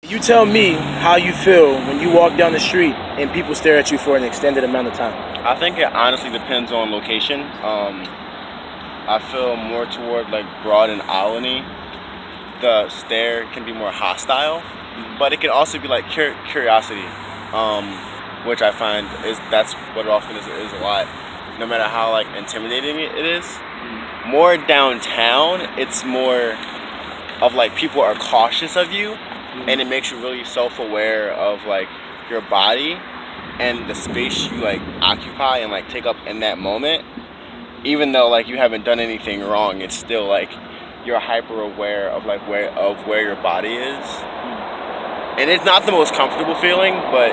You tell me how you feel when you walk down the street and people stare at you for an extended amount of time. I think it honestly depends on location. I feel more toward like Broad and Alany. The stare can be more hostile, but it can also be like curiosity, which I find that's what it often is a lot. No matter how like intimidating it is. More downtown, it's more of like people are cautious of you, and it makes you really self-aware of like your body and the space you like occupy and like take up in that moment. Even though like you haven't done anything wrong, it's still like you're hyper aware of like where your body is, and it's not the most comfortable feeling, but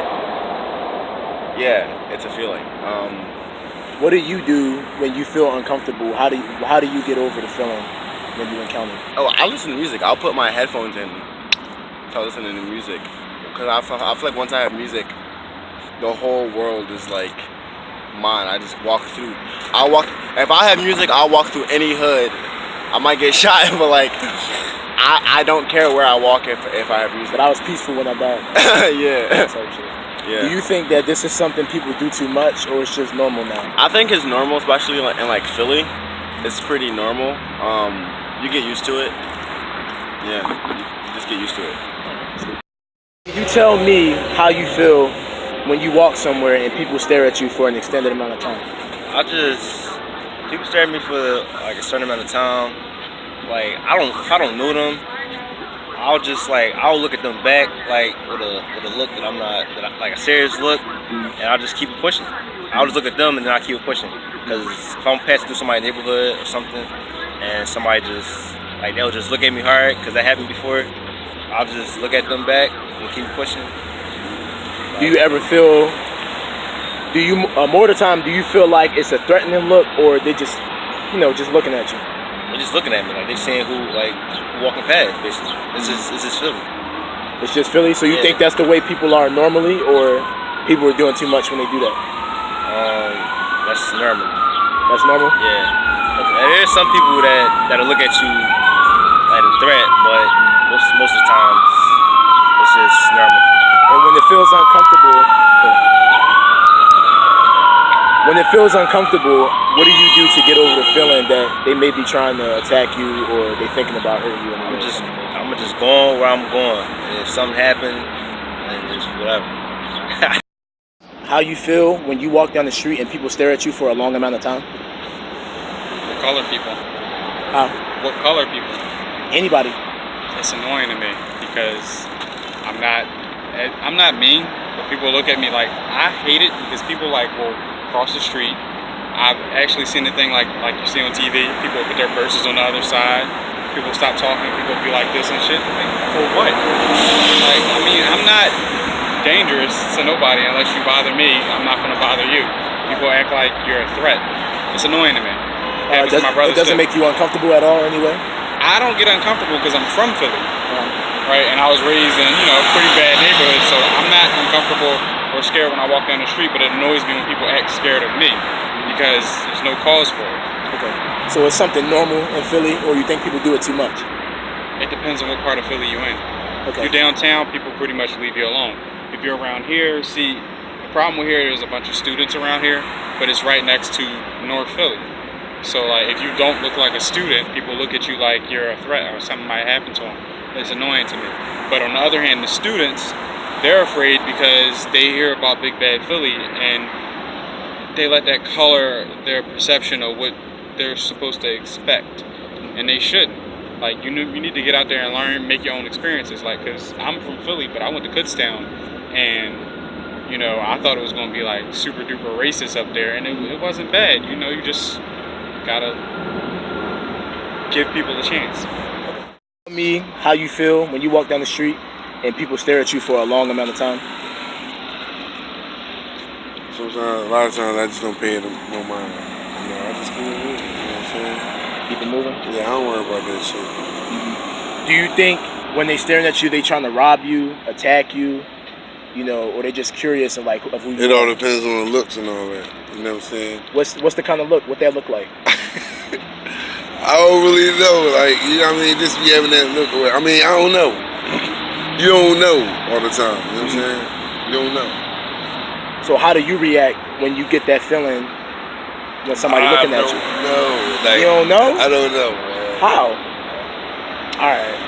yeah, it's a feeling. What do you do when you feel uncomfortable? How do you get over the feeling when you encounter it? Oh, I listen to music. I'll put my headphones in, start listening to music, because I feel like once I have music, the whole world is like mine. I just walk through. If I have music, I'll walk through any hood. I might get shot, but like I don't care where I walk if I have music. But I was peaceful when I died. Yeah. Yeah. Do you think that this is something people do too much, or it's just normal now? I think it's normal, especially in like Philly. It's pretty normal. You get used to it. Yeah, you just get used to it. You tell me how you feel when you walk somewhere and people stare at you for an extended amount of time. People stare at me for like a certain amount of time. Like if I don't know them, I'll look at them back like with a look that like a serious look, and I'll just keep it pushing. I'll just look at them and then I keep it pushing. Because if I'm passing through somebody's neighborhood or something, and somebody they'll just look at me hard because that happened before, I'll just look at them back and keep pushing. Do you ever feel? More of the time, do you feel like it's a threatening look, or they just looking at you? They're just looking at me like they're seeing who walking past. Basically, it's just Philly. It's just Philly. So you think that's the way people are normally, or people are doing too much when they do that? That's normal. That's normal. Yeah. There's some people that'll look at you like a threat, but most of the time it's just normal. And when it feels uncomfortable. What do you do to get over the feeling that they may be trying to attack you or they thinking about hurting you? I'm just going where I'm going. And if something happens, then just whatever. How you feel when you walk down the street and people stare at you for a long amount of time? What color people? What color people? Anybody. It's annoying to me because I'm not mean, but people look at me like I hate it because people will cross the street. I've actually seen the thing like you see on TV. People put their purses on the other side. People stop talking. People be like this and shit. Like, for what? I'm not dangerous to nobody unless you bother me. I'm not gonna bother you. People act like you're a threat. It's annoying to me. It doesn't make you uncomfortable at all anyway? I don't get uncomfortable because I'm from Philly. Right, and I was raised in pretty bad neighborhood, so I'm not uncomfortable or scared when I walk down the street, but it annoys me when people act scared of me because there's no cause for it. Okay. So it's something normal in Philly, or you think people do it too much? It depends on what part of Philly you're in. Okay. If you're downtown, people pretty much leave you alone. If you're around here, the problem with here is a bunch of students around here, but it's right next to North Philly. So if you don't look like a student, people look at you like you're a threat or something might happen to them. It's annoying to me. But on the other hand, the students, they're afraid because they hear about Big Bad Philly and they let that color their perception of what they're supposed to expect. And they shouldn't. You need to get out there and learn, make your own experiences. Because I'm from Philly, but I went to Kutztown, and I thought it was going to be super duper racist up there, and it wasn't bad. You just gotta give people a chance. Tell me how you feel when you walk down the street and people stare at you for a long amount of time. Sometimes, a lot of times, I just don't pay it no mind. I just keep it moving. You know what I'm saying? Keep it moving? Yeah, I don't worry about that shit. Do you think when they staring at you, they trying to rob you, attack you, or they just curious of who you are? It all depends on the looks and all that. You know what I'm saying? What's the kind of look? What that look like? I don't really know. Just be having that look away. I don't know. You don't know all the time. You know what I'm saying? You don't know. So how do you react when you get that feeling when somebody looking at you? I don't know. Like, You don't know? I don't know, man. How? All right.